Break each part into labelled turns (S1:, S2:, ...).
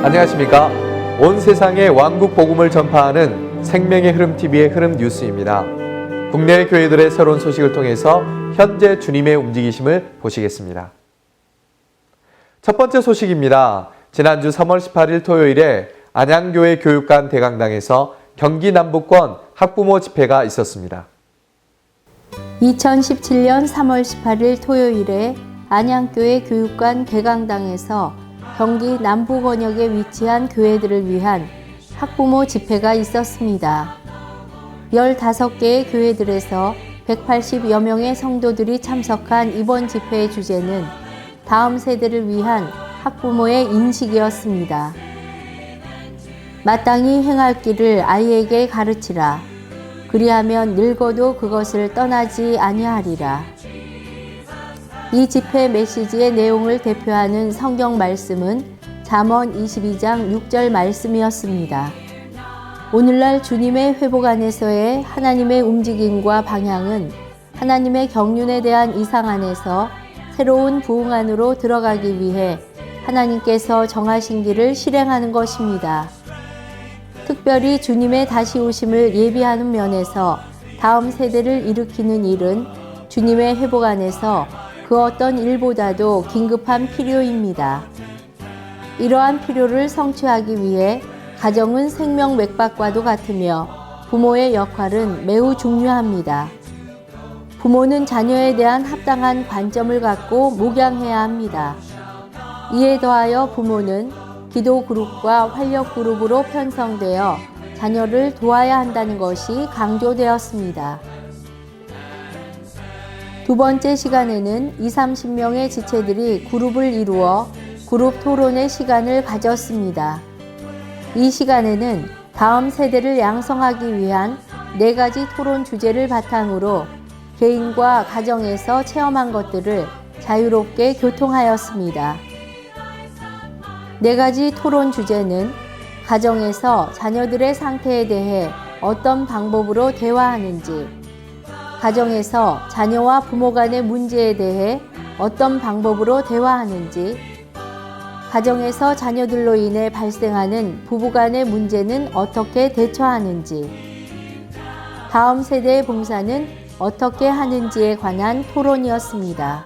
S1: 안녕하십니까. 온 세상에 왕국 복음을 전파하는 생명의 흐름 TV의 흐름 뉴스입니다. 국내 교회들의 새로운 소식을 통해서 현재 주님의 움직이심을 보시겠습니다. 첫 번째 소식입니다. 지난주 3월 18일 토요일에 안양교회 교육관 대강당에서 경기 남부권 학부모 집회가 있었습니다.
S2: 2017년 3월 18일 토요일에 안양교회 교육관 대강당에서 경기 남부 권역에 위치한 교회들을 위한 학부모 집회가 있었습니다. 15개의 교회들에서 180여 명의 성도들이 참석한 이번 집회의 주제는 다음 세대를 위한 학부모의 인식이었습니다. 마땅히 행할 길을 아이에게 가르치라. 그리하면 늙어도 그것을 떠나지 아니하리라. 이 집회 메시지의 내용을 대표하는 성경 말씀은 잠언 22장 6절 말씀이었습니다. 오늘날 주님의 회복 안에서의 하나님의 움직임과 방향은 하나님의 경륜에 대한 이상 안에서 새로운 부흥 안으로 들어가기 위해 하나님께서 정하신 길을 실행하는 것입니다. 특별히 주님의 다시 오심을 예비하는 면에서 다음 세대를 일으키는 일은 주님의 회복 안에서 그 어떤 일보다도 긴급한 필요입니다. 이러한 필요를 성취하기 위해 가정은 생명 맥박과도 같으며 부모의 역할은 매우 중요합니다. 부모는 자녀에 대한 합당한 관점을 갖고 목양해야 합니다. 이에 더하여 부모는 기도 그룹과 활력 그룹으로 편성되어 자녀를 도와야 한다는 것이 강조되었습니다. 두 번째 시간에는 20-30명의 지체들이 그룹을 이루어 그룹 토론의 시간을 가졌습니다. 이 시간에는 다음 세대를 양성하기 위한 4가지 토론 주제를 바탕으로 개인과 가정에서 체험한 것들을 자유롭게 교통하였습니다. 4가지 토론 주제는 가정에서 자녀들의 상태에 대해 어떤 방법으로 대화하는지, 가정에서 자녀와 부모 간의 문제에 대해 어떤 방법으로 대화하는지, 가정에서 자녀들로 인해 발생하는 부부 간의 문제는 어떻게 대처하는지, 다음 세대의 봉사는 어떻게 하는지에 관한 토론이었습니다.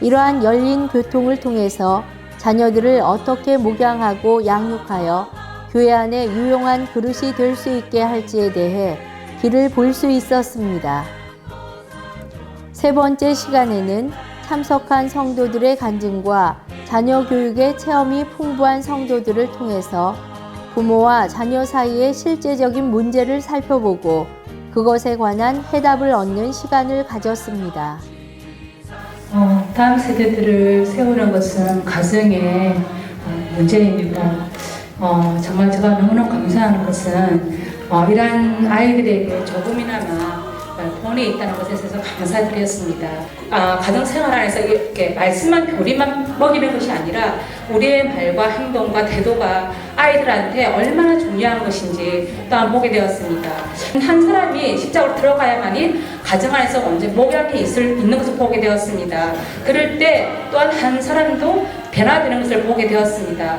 S2: 이러한 열린 교통을 통해서 자녀들을 어떻게 목양하고 양육하여 교회 안에 유용한 그릇이 될 수 있게 할지에 대해 길을 볼 수 있었습니다. 세 번째 시간에는 참석한 성도들의 간증과 자녀 교육의 체험이 풍부한 성도들을 통해서 부모와 자녀 사이의 실제적인 문제를 살펴보고 그것에 관한 해답을 얻는 시간을 가졌습니다.
S3: 다음 세대들을 세우는 것은 가정의 문제입니다. 정말 제가 너무나 감사하는 것은 이러한 아이들에게 조금이나마 본이 있다는 것에 있어서 감사드렸습니다. 가정생활 안에서 이렇게 말씀만 교리만 먹이는 것이 아니라 우리의 말과 행동과 태도가 아이들한테 얼마나 중요한 것인지 또한 보게 되었습니다. 한 사람이 십자가로 들어가야만이 가정 안에서 언제 목양이 있는 것을 보게 되었습니다. 그럴 때 또한 한 사람도 변화되는 것을 보게 되었습니다.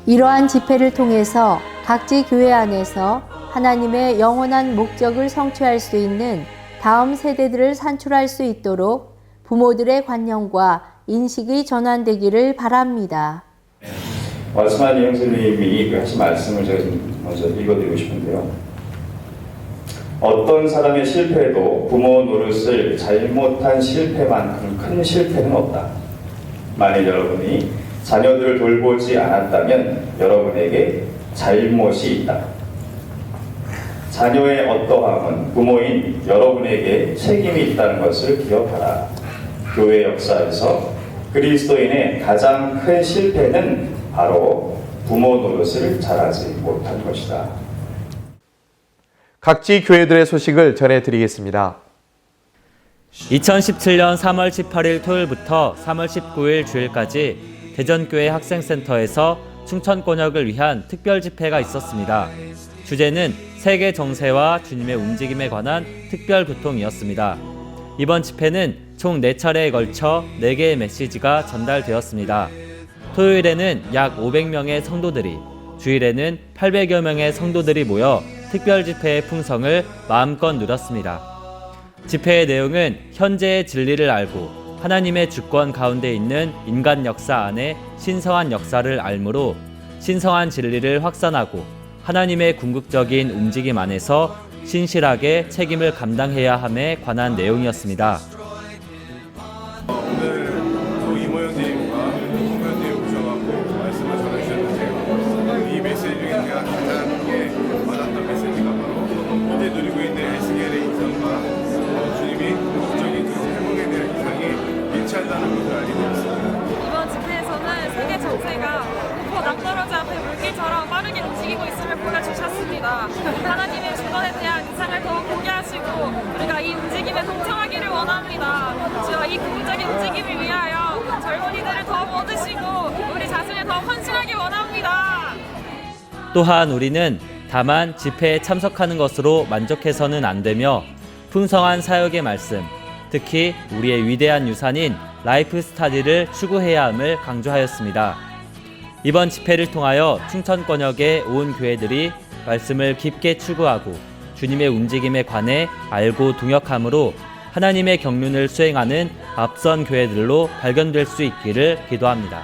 S2: 이러한 집회를 통해서 각지 교회 안에서 하나님의 영원한 목적을 성취할 수 있는 다음 세대들을 산출할 수 있도록 부모들의 관념과 인식이 전환되기를 바랍니다.
S4: 스마일 형제님이 하신 말씀을 제가 먼저 읽어드리고 싶은데요. 어떤 사람의 실패에도 부모 노릇을 잘못한 실패만큼 큰 실패는 없다. 만일 여러분이 자녀들을 돌보지 않았다면 여러분에게 잘못이 있다. 자녀의 어떠함은 부모인 여러분에게 책임이 있다는 것을 기억하라. 교회 역사에서 그리스도인의 가장 큰 실패는 바로 부모 노릇을 잘하지 못한 것이다.
S1: 각지 교회들의 소식을 전해드리겠습니다.
S5: 2017년 3월 18일 토요일부터 3월 19일 주일까지 대전교회 학생센터에서 충천권역을 위한 특별 집회가 있었습니다. 주제는 세계 정세와 주님의 움직임에 관한 특별 교통이었습니다. 이번 집회는 총 4차례에 걸쳐 4개의 메시지가 전달되었습니다. 토요일에는 약 500명의 성도들이, 주일에는 800여 명의 성도들이 모여 특별 집회의 풍성을 마음껏 누렸습니다. 집회의 내용은 현재의 진리를 알고 하나님의 주권 가운데 있는 인간 역사 안에 신성한 역사를 알므로 신성한 진리를 확산하고 하나님의 궁극적인 움직임 안에서 신실하게 책임을 감당해야 함에 관한 내용이었습니다.
S6: 오늘 또 이모 형제님과 홍 형제님 오셔갖고 말씀을 전해주셨는데요. 이 메시지 중에 제가 가장 와닿던 메시지가 바로 현재 누리고 있는 에스겔의 인상과 주님이 국적인 그 회복에 대한 인상이 일치한다는 것을 알게 되었습니다.
S7: 이번 집회에서는 세계 정세가 더 낭떠러지 앞에 물길처럼 빠르게 움직이고 있음을 보여주셨습니다. 하나님의 주권에 대한 인상을 더욱 보게 하시고 우리가 이 움직임에 동참하기를 원합니다. 주여 이 긍정적인 움직임을 위하여 젊은이들을 더 얻으시고 우리 자신을 더 헌신하기 원합니다.
S5: 또한 우리는 다만 집회에 참석하는 것으로 만족해서는 안 되며 풍성한 사역의 말씀, 특히 우리의 위대한 유산인 라이프 스타디를 추구해야 함을 강조하였습니다. 이번 집회를 통하여 충천권역의 온 교회들이 말씀을 깊게 추구하고 주님의 움직임에 관해 알고 동역함으로 하나님의 경륜을 수행하는 앞선 교회들로 발견될 수 있기를 기도합니다.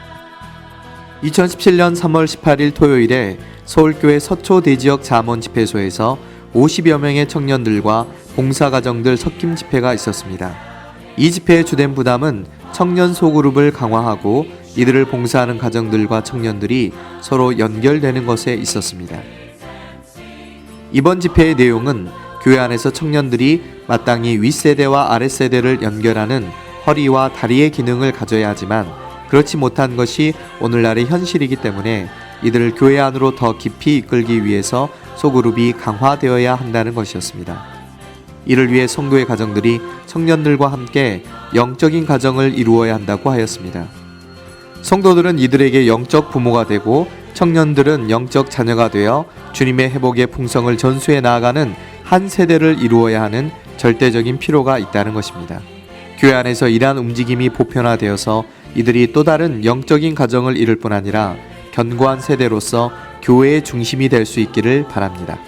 S1: 2017년 3월 18일 토요일에 서울교회 서초 대지역 잠원 집회소에서 50여 명의 청년들과 봉사가정들 섞임 집회가 있었습니다. 이 집회의 주된 부담은 청년 소그룹을 강화하고 이들을 봉사하는 가정들과 청년들이 서로 연결되는 것에 있었습니다. 이번 집회의 내용은 교회 안에서 청년들이 마땅히 윗세대와 아랫세대를 연결하는 허리와 다리의 기능을 가져야 하지만 그렇지 못한 것이 오늘날의 현실이기 때문에 이들을 교회 안으로 더 깊이 이끌기 위해서 소그룹이 강화되어야 한다는 것이었습니다. 이를 위해 성도의 가정들이 청년들과 함께 영적인 가정을 이루어야 한다고 하였습니다. 성도들은 이들에게 영적 부모가 되고 청년들은 영적 자녀가 되어 주님의 회복의 풍성을 전수해 나아가는 한 세대를 이루어야 하는 절대적인 필요가 있다는 것입니다. 교회 안에서 이러한 움직임이 보편화되어서 이들이 또 다른 영적인 가정을 이룰 뿐 아니라 견고한 세대로서 교회의 중심이 될 수 있기를 바랍니다.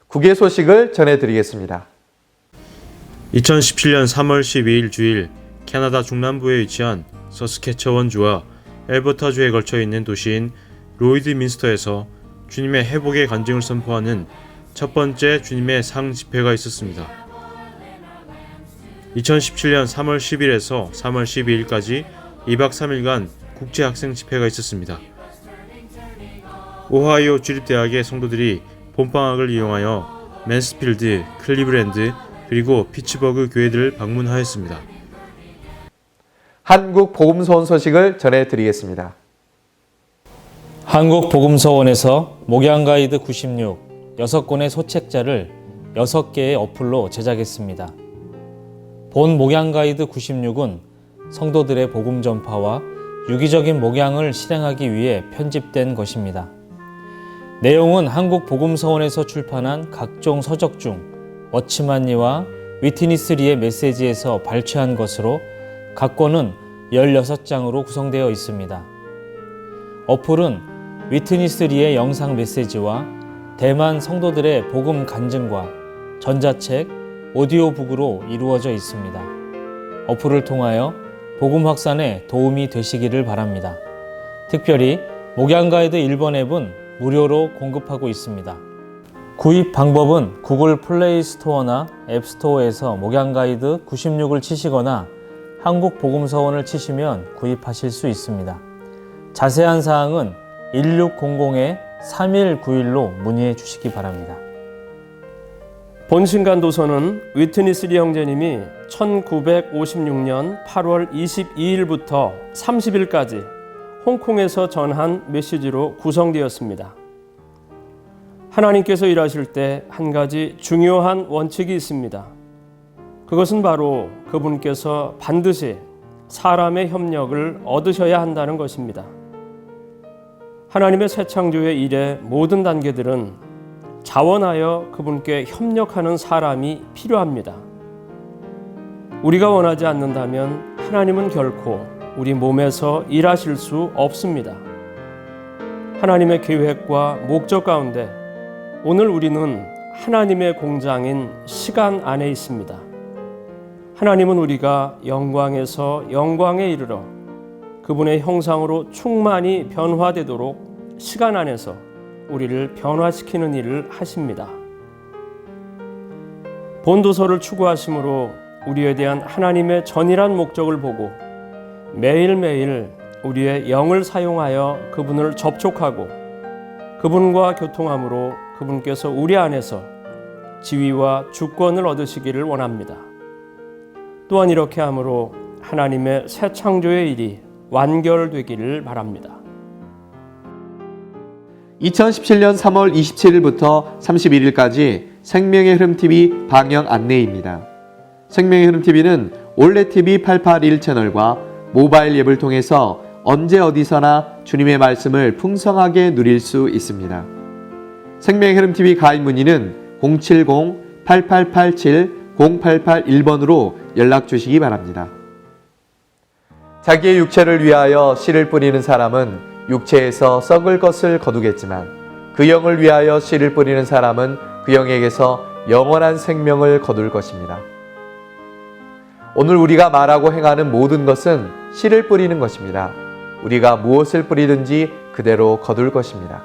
S1: 국외 소식을 전해드리겠습니다.
S8: 2017년 3월 12일 주일 캐나다 중남부에 위치한 서스케처원주와 엘버타주에 걸쳐 있는 도시인 로이드민스터에서 주님의 회복의 간증을 선포하는 첫 번째 주님의 상 집회가 있었습니다. 2017년 3월 10일에서 3월 12일까지 2박 3일간 국제학생 집회가 있었습니다. 오하이오 주립대학의 성도들이 봄방학을 이용하여 맨스필드, 클리브랜드, 그리고 피츠버그 교회들을 방문하였습니다.
S1: 한국 복음서원 소식을 전해드리겠습니다.
S9: 한국 복음서원에서 목양 가이드 96, 6권의 소책자를 6개의 어플로 제작했습니다. 본 목양 가이드 96은 성도들의 복음 전파와 유기적인 목양을 실행하기 위해 편집된 것입니다. 내용은 한국 복음서원에서 출판한 각종 서적 중 워치만리와 위트니스리의 메시지에서 발췌한 것으로 각 권은 16장으로 구성되어 있습니다. 어플은 위트니스리의 영상 메시지와 대만 성도들의 복음 간증과 전자책, 오디오북으로 이루어져 있습니다. 어플을 통하여 복음 확산에 도움이 되시기를 바랍니다. 특별히 목양 가이드 1번 앱은 무료로 공급하고 있습니다. 구입 방법은 구글 플레이 스토어나 앱 스토어에서 목양 가이드 96을 치시거나 한국 복음서원을 치시면 구입하실 수 있습니다. 자세한 사항은 1600-3191로 문의해 주시기 바랍니다.
S10: 본신간 도서는 위트니스리 형제님이 1956년 8월 22일부터 30일까지 홍콩에서 전한 메시지로 구성되었습니다. 하나님께서 일하실 때 한 가지 중요한 원칙이 있습니다. 그것은 바로 그분께서 반드시 사람의 협력을 얻으셔야 한다는 것입니다. 하나님의 새 창조의 일의 모든 단계들은 자원하여 그분께 협력하는 사람이 필요합니다. 우리가 원하지 않는다면 하나님은 결코 우리 몸에서 일하실 수 없습니다. 하나님의 계획과 목적 가운데 오늘 우리는 하나님의 공장인 시간 안에 있습니다. 하나님은 우리가 영광에서 영광에 이르러 그분의 형상으로 충만히 변화되도록 시간 안에서 우리를 변화시키는 일을 하십니다. 본도서를 추구하심으로 우리에 대한 하나님의 전일한 목적을 보고 매일매일 우리의 영을 사용하여 그분을 접촉하고 그분과 교통함으로 그분께서 우리 안에서 지위와 주권을 얻으시기를 원합니다. 또한 이렇게 함으로 하나님의 새 창조의 일이 완결되기를 바랍니다.
S1: 2017년 3월 27일부터 31일까지 생명의 흐름 TV 방영 안내입니다. 생명의 흐름 TV는 올레 TV 881 채널과 모바일 앱을 통해서 언제 어디서나 주님의 말씀을 풍성하게 누릴 수 있습니다. 생명의 흐름 TV 가입 문의는 070-8887-0881번으로 연락 주시기 바랍니다. 자기의 육체를 위하여 씨를 뿌리는 사람은 육체에서 썩을 것을 거두겠지만 그 영을 위하여 씨를 뿌리는 사람은 그 영에게서 영원한 생명을 거둘 것입니다. 오늘 우리가 말하고 행하는 모든 것은 씨를 뿌리는 것입니다. 우리가 무엇을 뿌리든지 그대로 거둘 것입니다.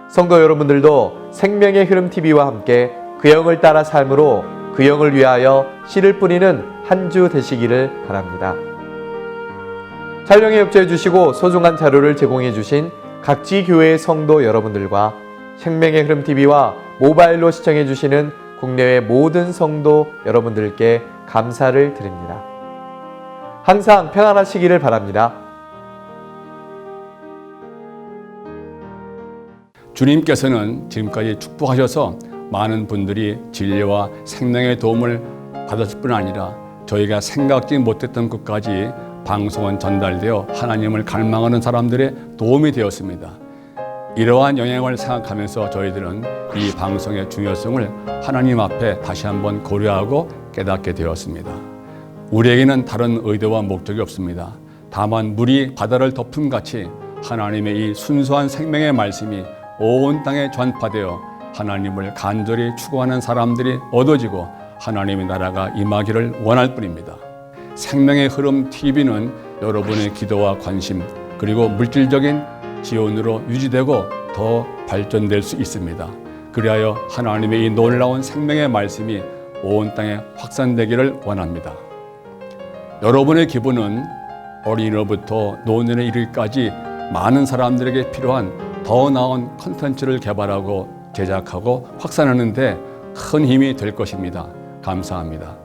S1: 성도 여러분들도 생명의 흐름 TV와 함께 그 영을 따라 삶으로 그 영을 위하여 씨를 뿌리는 한 주 되시기를 바랍니다. 촬영에 협조해 주시고 소중한 자료를 제공해 주신 각지 교회의 성도 여러분들과 생명의 흐름 TV와 모바일로 시청해 주시는 국내외 모든 성도 여러분들께 감사를 드립니다. 항상 평안하시기를 바랍니다.
S11: 주님께서는 지금까지 축복하셔서 많은 분들이 진리와 생명의 도움을 받았을 뿐 아니라 저희가 생각지 못했던 것까지 방송은 전달되어 하나님을 갈망하는 사람들의 도움이 되었습니다. 이러한 영향을 생각하면서 저희들은 이 방송의 중요성을 하나님 앞에 다시 한번 고려하고 깨닫게 되었습니다. 우리에게는 다른 의도와 목적이 없습니다. 다만 물이 바다를 덮음 같이 하나님의 이 순수한 생명의 말씀이 온 땅에 전파되어 하나님을 간절히 추구하는 사람들이 얻어지고 하나님의 나라가 임하기를 원할 뿐입니다. 생명의 흐름 TV는 여러분의 기도와 관심 그리고 물질적인 지원으로 유지되고 더 발전될 수 있습니다. 그리하여 하나님의 이 놀라운 생명의 말씀이 온 땅에 확산되기를 원합니다. 여러분의 기부는 어린이로부터 노년에 이르기까지 많은 사람들에게 필요한 더 나은 콘텐츠를 개발하고 제작하고 확산하는 데 큰 힘이 될 것입니다. 감사합니다.